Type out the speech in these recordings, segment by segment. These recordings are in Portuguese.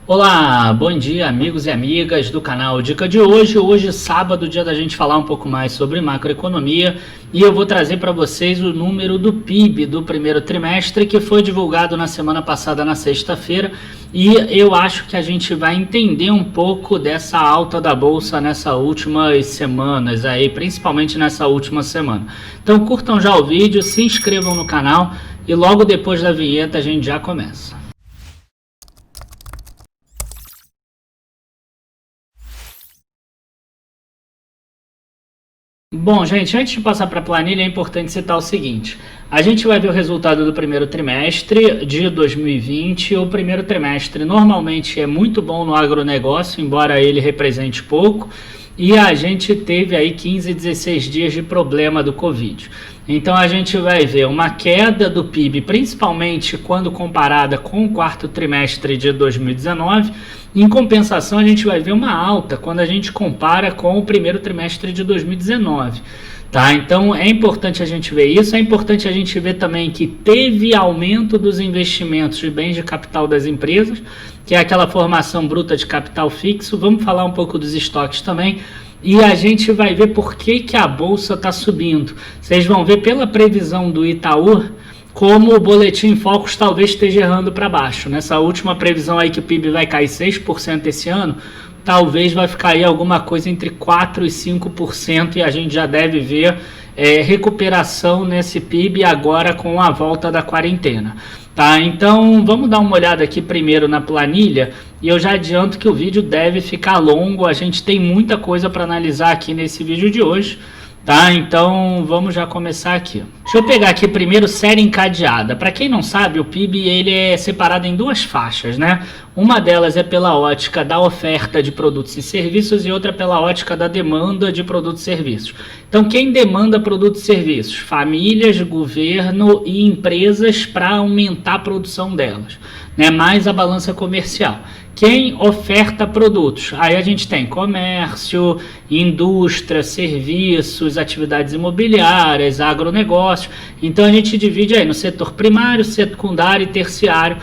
Olá, bom dia amigos e amigas do canal Dica de hoje. Hoje, sábado, dia da gente falar um pouco mais sobre macroeconomia, e eu vou trazer para vocês o número do PIB do primeiro trimestre que foi divulgado na semana passada, na sexta-feira, e eu acho que a gente vai entender um pouco dessa alta da bolsa nessas últimas semanas aí, principalmente nessa última semana. Então curtam já o vídeo, se inscrevam no canal e logo depois da vinheta a gente já começa. Bom, gente, antes de passar para a planilha, é importante citar o seguinte: a gente vai ver o resultado do primeiro trimestre de 2020. O primeiro trimestre normalmente é muito bom no agronegócio, embora ele represente pouco, e a gente teve aí 15, 16 dias de problema do Covid. Então a gente vai ver uma queda do PIB, principalmente quando comparada com o quarto trimestre de 2019. Em compensação, a gente vai ver uma alta quando a gente compara com o primeiro trimestre de 2019. Tá? Então é importante a gente ver isso. É importante a gente ver também que teve aumento dos investimentos de bens de capital das empresas, que é aquela formação bruta de capital fixo. Vamos falar um pouco dos estoques também. E a gente vai ver por que a bolsa está subindo. Vocês vão ver pela previsão do Itaú como o Boletim Focus talvez esteja errando para baixo. Nessa última previsão aí que o PIB vai cair 6% esse ano, talvez vai ficar aí alguma coisa entre 4% e 5%, e a gente já deve ver recuperação nesse PIB agora com a volta da quarentena. Tá? Então vamos dar uma olhada aqui primeiro na planilha, e eu já adianto que o vídeo deve ficar longo, a gente tem muita coisa para analisar aqui nesse vídeo de hoje. Tá, então vamos já começar aqui. Deixa eu pegar aqui primeiro série encadeada. Para quem não sabe, o PIB ele é separado em duas faixas, né? Uma delas é pela ótica da oferta de produtos e serviços e outra pela ótica da demanda de produtos e serviços. Então, quem demanda produtos e serviços? Famílias, governo e empresas para aumentar a produção delas, né? Mais a balança comercial. Quem oferta produtos? Aí a gente tem comércio, indústria, serviços, atividades imobiliárias, agronegócio. Então a gente divide aí no setor primário, secundário e terciário.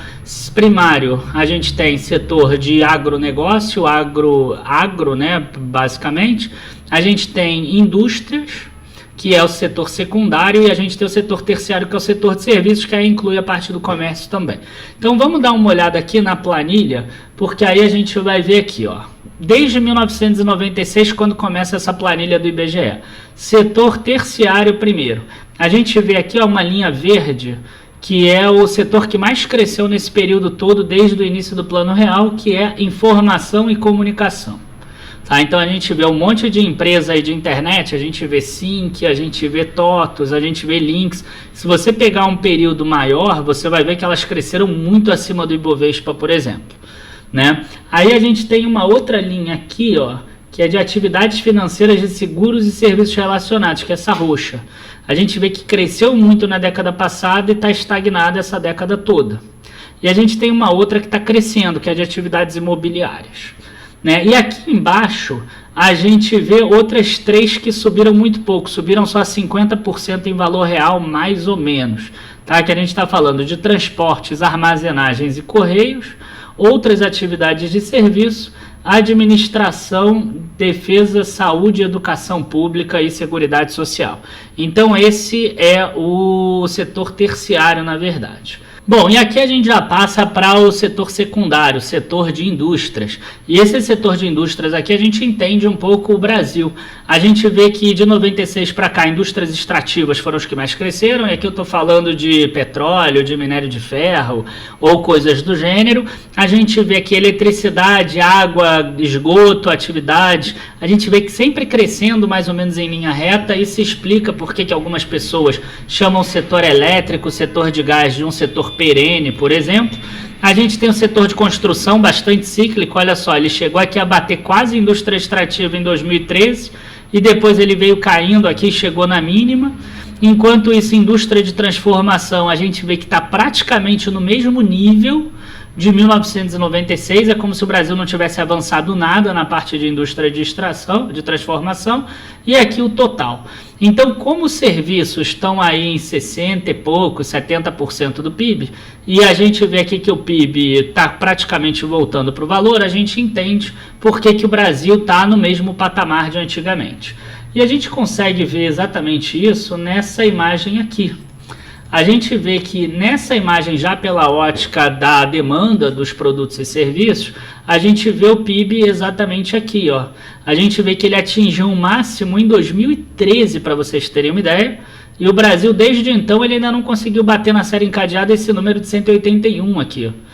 Primário, a gente tem setor de agronegócio, agro, né, basicamente. A gente tem indústrias, que é o setor secundário, e a gente tem o setor terciário, que é o setor de serviços, que aí inclui a parte do comércio também. Então vamos dar uma olhada aqui na planilha, porque aí a gente vai ver aqui, ó, desde 1996, quando começa essa planilha do IBGE. Setor terciário primeiro. A gente vê aqui, ó, uma linha verde, que é o setor que mais cresceu nesse período todo, desde o início do Plano Real, que é informação e comunicação. Tá, então a gente vê um monte de empresa aí de internet, a gente vê Sync, a gente vê TOTOS, a gente vê Links. Se você pegar um período maior, você vai ver que elas cresceram muito acima do Ibovespa, por exemplo, né? Aí a gente tem uma outra linha aqui, ó, que é de atividades financeiras de seguros e serviços relacionados, que é essa roxa. A gente vê que cresceu muito na década passada e está estagnada essa década toda. E a gente tem uma outra que está crescendo, que é de atividades imobiliárias, né? E aqui embaixo a gente vê outras três que subiram muito pouco, subiram só 50% em valor real, mais ou menos, tá? Que a gente está falando de transportes, armazenagens e correios, outras atividades de serviço, administração, defesa, saúde, educação pública e seguridade social. Então esse é o setor terciário, na verdade. Bom, e aqui a gente já passa para o setor secundário, o setor de indústrias. E esse setor de indústrias aqui a gente entende um pouco o Brasil. A gente vê que de 96 para cá, indústrias extrativas foram os que mais cresceram. E aqui eu estou falando de petróleo, de minério de ferro ou coisas do gênero. A gente vê que eletricidade, água, esgoto, atividades, a gente vê que sempre crescendo mais ou menos em linha reta. Isso explica por que algumas pessoas chamam o setor elétrico, o setor de gás de um setor perene, por exemplo. A gente tem um setor de construção bastante cíclico, olha só, ele chegou aqui a bater quase indústria extrativa em 2013 e depois ele veio caindo aqui e chegou na mínima. Enquanto isso, indústria de transformação, a gente vê que está praticamente no mesmo nível de 1996. É como se o Brasil não tivesse avançado nada na parte de indústria de extração, de transformação, e aqui o total. Então, como os serviços estão aí em 60 e pouco, 70% do PIB, e a gente vê aqui que o PIB está praticamente voltando para o valor, a gente entende por que o Brasil está no mesmo patamar de antigamente. E a gente consegue ver exatamente isso nessa imagem aqui. A gente vê que nessa imagem, já pela ótica da demanda dos produtos e serviços, a gente vê o PIB exatamente aqui, ó. A gente vê que ele atingiu um máximo em 2013, para vocês terem uma ideia, e o Brasil, desde então, ele ainda não conseguiu bater na série encadeada esse número de 181 aqui, ó.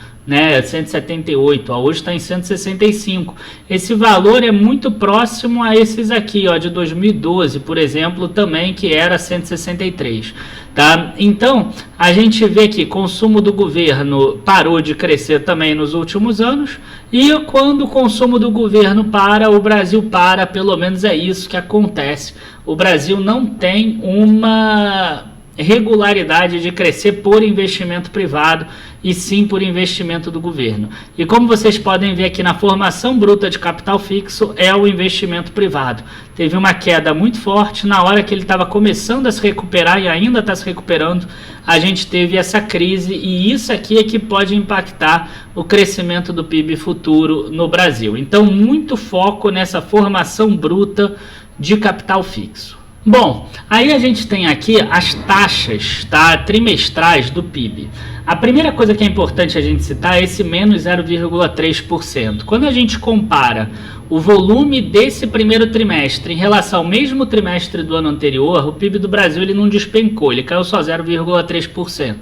178, hoje está em 165. Esse valor é muito próximo a esses aqui, ó, de 2012, por exemplo, também, que era 163. Tá? Então, a gente vê que o consumo do governo parou de crescer também nos últimos anos, e quando o consumo do governo para, o Brasil para, pelo menos é isso que acontece. O Brasil não tem uma regularidade de crescer por investimento privado, e sim por investimento do governo. E como vocês podem ver aqui na formação bruta de capital fixo, é o investimento privado. Teve uma queda muito forte, na hora que ele estava começando a se recuperar e ainda está se recuperando, a gente teve essa crise, e isso aqui é que pode impactar o crescimento do PIB futuro no Brasil. Então, muito foco nessa formação bruta de capital fixo. Bom, aí a gente tem aqui as taxas, tá, trimestrais do PIB. A primeira coisa que é importante a gente citar é esse menos 0,3%. Quando a gente compara o volume desse primeiro trimestre em relação ao mesmo trimestre do ano anterior, o PIB do Brasil ele não despencou, ele caiu só 0,3%.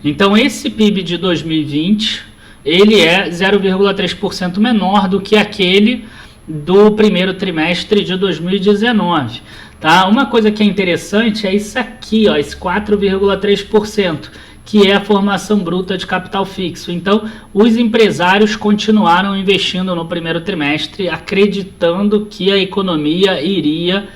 Então esse PIB de 2020, ele é 0,3% menor do que aquele do primeiro trimestre de 2019. Tá? Uma coisa que é interessante é isso aqui, ó, esse 4,3%, que é a formação bruta de capital fixo. Então, os empresários continuaram investindo no primeiro trimestre, acreditando que a economia iria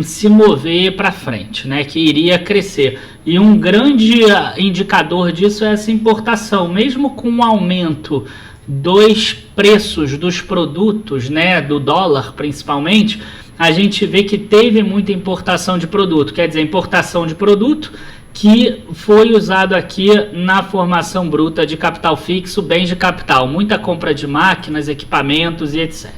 se mover para frente, né, que iria crescer. E um grande indicador disso é essa importação. Mesmo com o aumento dos preços dos produtos, né, do dólar principalmente, a gente vê que teve muita importação de produto, quer dizer, importação de produto que foi usado aqui na formação bruta de capital fixo, bens de capital, muita compra de máquinas, equipamentos e etc.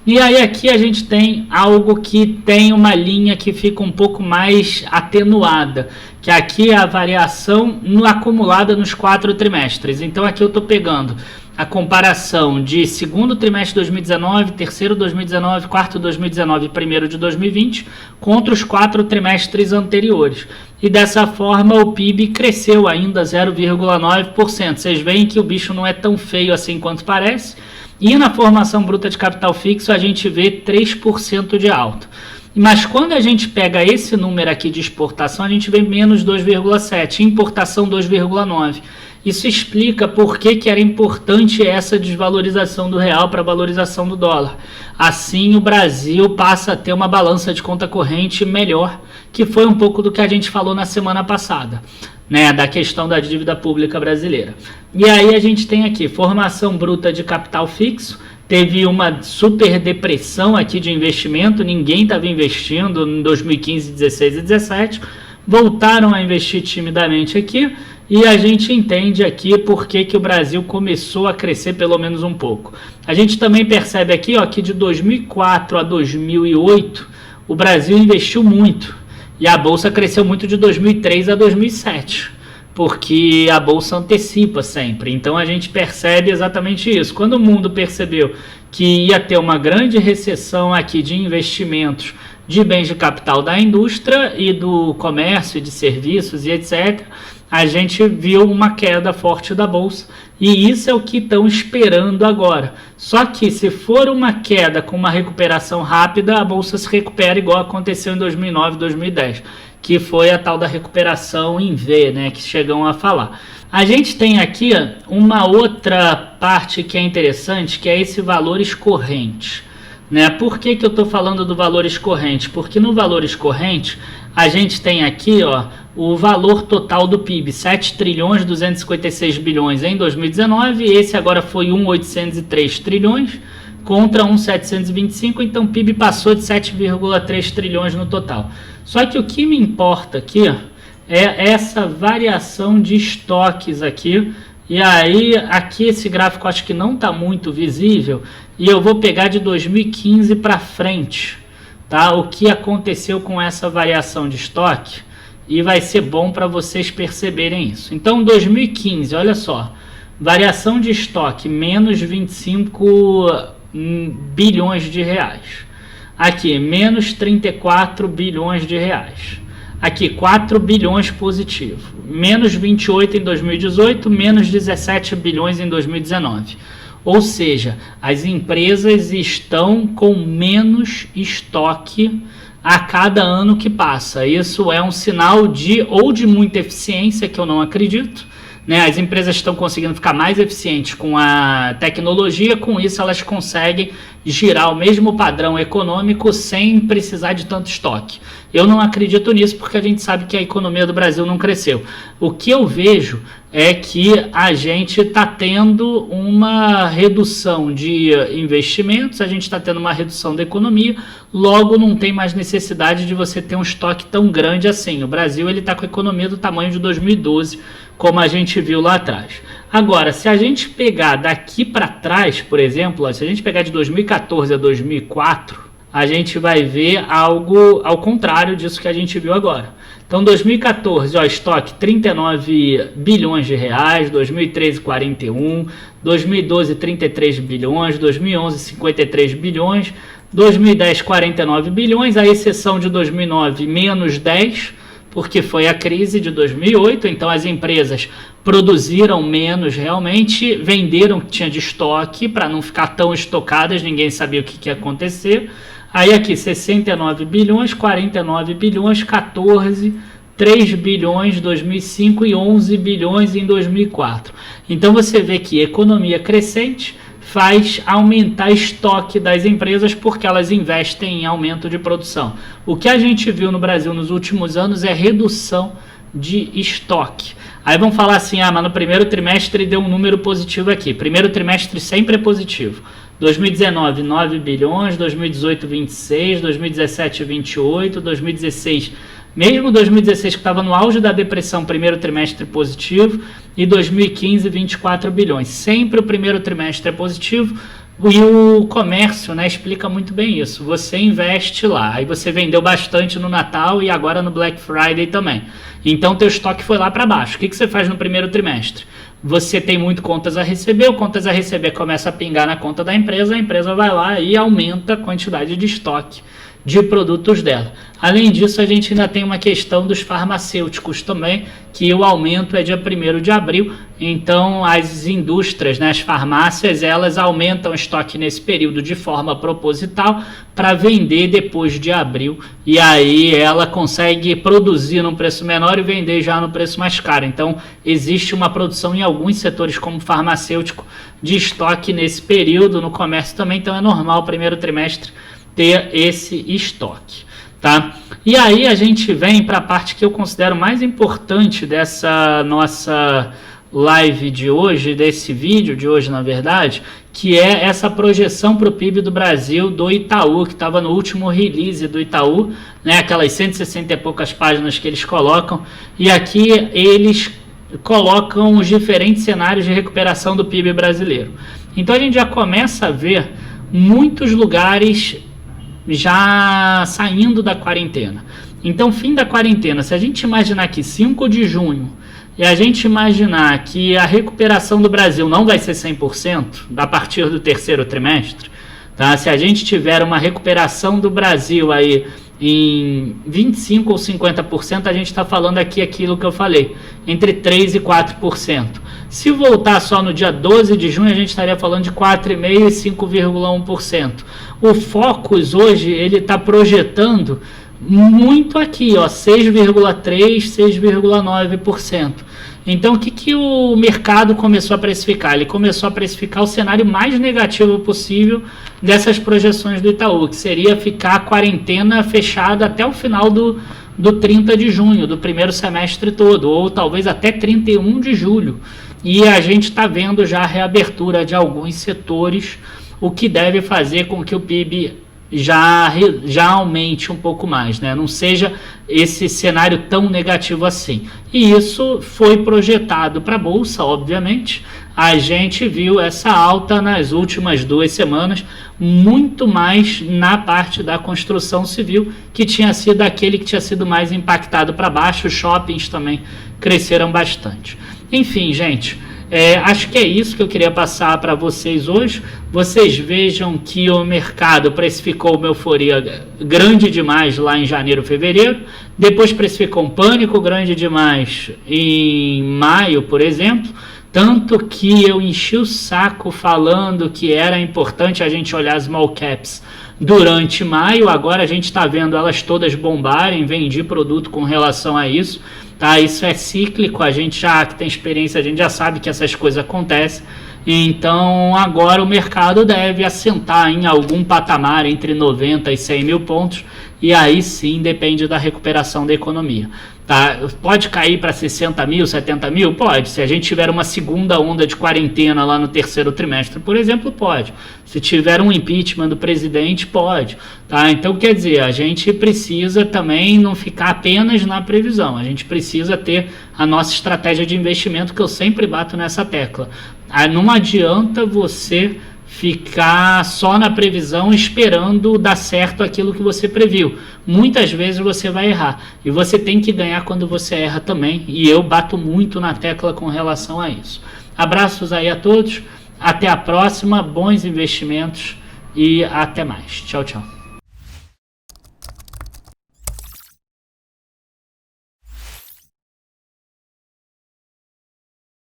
E aí aqui a gente tem algo que tem uma linha que fica um pouco mais atenuada, que aqui é a variação acumulada nos 4 trimestres. Então aqui eu estou pegando a comparação de segundo trimestre de 2019, terceiro 2019, quarto 2019 e primeiro de 2020 contra os 4 trimestres anteriores. E dessa forma o PIB cresceu ainda 0,9%. Vocês veem que o bicho não é tão feio assim quanto parece. E na formação bruta de capital fixo a gente vê 3% de alta. Mas quando a gente pega esse número aqui de exportação, a gente vê menos 2,7%, importação 2,9%. Isso explica por que era importante essa desvalorização do real para a valorização do dólar. Assim, o Brasil passa a ter uma balança de conta corrente melhor, que foi um pouco do que a gente falou na semana passada, né, da questão da dívida pública brasileira. E aí a gente tem aqui formação bruta de capital fixo, teve uma super depressão aqui de investimento, ninguém estava investindo em 2015, 16 e 17, voltaram a investir timidamente aqui, e a gente entende aqui por que o Brasil começou a crescer pelo menos um pouco. A gente também percebe aqui, ó, que de 2004 a 2008 o Brasil investiu muito, e a Bolsa cresceu muito de 2003 a 2007, porque a Bolsa antecipa sempre. Então a gente percebe exatamente isso. Quando o mundo percebeu que ia ter uma grande recessão aqui de investimentos de bens de capital da indústria e do comércio, de serviços e etc., a gente viu uma queda forte da Bolsa, e isso é o que estão esperando agora. Só que se for uma queda com uma recuperação rápida, a Bolsa se recupera igual aconteceu em 2009, 2010, que foi a tal da recuperação em V, né, que chegam a falar. A gente tem aqui uma outra parte que é interessante, que é esse valores correntes. Né? Por que eu estou falando do valores correntes? Porque no valores correntes a gente tem aqui, ó, o valor total do PIB, 7 trilhões 256 bilhões em 2019, esse agora foi 1,803 trilhões contra 1,725, então o PIB passou de 7,3 trilhões no total. Só que o que me importa aqui é essa variação de estoques aqui, e aí aqui esse gráfico acho que não está muito visível, e eu vou pegar de 2015 para frente, tá? O que aconteceu com essa variação de estoque, e vai ser bom para vocês perceberem isso. Então 2015, olha só, variação de estoque, menos 25 bilhões de reais. Aqui, menos 34 bilhões de reais. Aqui, 4 bilhões positivo. Menos 28 em 2018, menos 17 bilhões em 2019. Ou seja, as empresas estão com menos estoque a cada ano que passa. Isso é um sinal de muita eficiência, que eu não acredito, né? As empresas estão conseguindo ficar mais eficientes com a tecnologia, com isso elas conseguem girar o mesmo padrão econômico sem precisar de tanto estoque. Eu não acredito nisso porque a gente sabe que a economia do Brasil não cresceu. O que eu vejo é que a gente está tendo uma redução de investimentos, a gente está tendo uma redução da economia, logo não tem mais necessidade de você ter um estoque tão grande assim. O Brasil está com a economia do tamanho de 2012, como a gente viu lá atrás. Agora, se a gente pegar daqui para trás, por exemplo, se a gente pegar de 2014 a 2004, a gente vai ver algo ao contrário disso que a gente viu agora. Então, 2014, estoque 39 bilhões de reais, 2013, 41, 2012, 33 bilhões, 2011, 53 bilhões, 2010, 49 bilhões, a exceção de 2009, menos 10, porque foi a crise de 2008, então as empresas produziram menos realmente, venderam o que tinha de estoque para não ficar tão estocadas, ninguém sabia o que ia acontecer. Aí aqui 69 bilhões, 49 bilhões, 14, 3 bilhões em 2005 e 11 bilhões em 2004. Então você vê que economia crescente faz aumentar estoque das empresas porque elas investem em aumento de produção. O que a gente viu no Brasil nos últimos anos é redução de estoque. Aí vão falar assim, mas no primeiro trimestre deu um número positivo aqui. Primeiro trimestre sempre é positivo. 2019, 9 bilhões, 2018, 26, 2017, 28, 2016, mesmo 2016 que estava no auge da depressão, primeiro trimestre positivo, e 2015, 24 bilhões. Sempre o primeiro trimestre é positivo, e o comércio, né, explica muito bem isso. Você investe lá, aí você vendeu bastante no Natal e agora no Black Friday também. Então teu estoque foi lá para baixo. O que você faz no primeiro trimestre? Você tem muito contas a receber, o contas a receber começa a pingar na conta da empresa, a empresa vai lá e aumenta a quantidade de estoque de produtos dela. Além disso, a gente ainda tem uma questão dos farmacêuticos também, que o aumento é dia 1º de abril, então as indústrias, né, as farmácias, elas aumentam o estoque nesse período de forma proposital para vender depois de abril, e aí ela consegue produzir num preço menor e vender já no preço mais caro. Então existe uma produção em alguns setores como farmacêutico de estoque nesse período, no comércio também, então é normal o primeiro trimestre ter esse estoque, tá? E aí a gente vem para a parte que eu considero mais importante dessa nossa live de hoje, desse vídeo de hoje, na verdade, que é essa projeção para o PIB do Brasil do Itaú, que estava no último release do Itaú, né? Aquelas 160 e poucas páginas que eles colocam, e aqui eles colocam os diferentes cenários de recuperação do PIB brasileiro. Então a gente já começa a ver muitos lugares já saindo da quarentena. Então, fim da quarentena, se a gente imaginar aqui 5 de junho e a gente imaginar que a recuperação do Brasil não vai ser 100% a partir do terceiro trimestre, tá? Se a gente tiver uma recuperação do Brasil aí em 25% ou 50%, a gente está falando aqui aquilo que eu falei, entre 3% e 4%. Se voltar só no dia 12 de junho, a gente estaria falando de 4,5% e 5,1%. O Focus hoje, ele está projetando muito aqui, 6,3%, 6,9%. Então, o que o mercado começou a precificar? Ele começou a precificar o cenário mais negativo possível dessas projeções do Itaú, que seria ficar a quarentena fechada até o final do do 30 de junho, do primeiro semestre todo, ou talvez até 31 de julho. E a gente está vendo já a reabertura de alguns setores, o que deve fazer com que o PIB já aumente um pouco mais, né? Não seja esse cenário tão negativo assim. E isso foi projetado para a Bolsa, obviamente. A gente viu essa alta nas últimas 2 semanas, muito mais na parte da construção civil, que tinha sido aquele que tinha sido mais impactado para baixo. Os shoppings também cresceram bastante. Enfim, gente, acho que é isso que eu queria passar para vocês hoje. Vocês vejam que o mercado precificou uma euforia grande demais lá em janeiro, fevereiro. Depois precificou um pânico grande demais em maio, por exemplo. Tanto que eu enchi o saco falando que era importante a gente olhar as small caps durante maio. Agora a gente está vendo elas todas bombarem. Vendi produto com relação a isso. Tá, isso é cíclico, a gente já que tem experiência, a gente já sabe que essas coisas acontecem. Então agora o mercado deve assentar em algum patamar entre 90 e 100 mil pontos, e aí sim depende da recuperação da economia. Tá? Pode cair para 60 mil, 70 mil? Pode. Se a gente tiver uma segunda onda de quarentena lá no terceiro trimestre, por exemplo, pode. Se tiver um impeachment do presidente, pode. Tá? Então, quer dizer, a gente precisa também não ficar apenas na previsão. A gente precisa ter a nossa estratégia de investimento, que eu sempre bato nessa tecla. Não adianta você ficar só na previsão esperando dar certo aquilo que você previu. Muitas vezes você vai errar, e você tem que ganhar quando você erra também, e eu bato muito na tecla com relação a isso. Abraços aí a todos, até a próxima, bons investimentos e até mais. Tchau, tchau.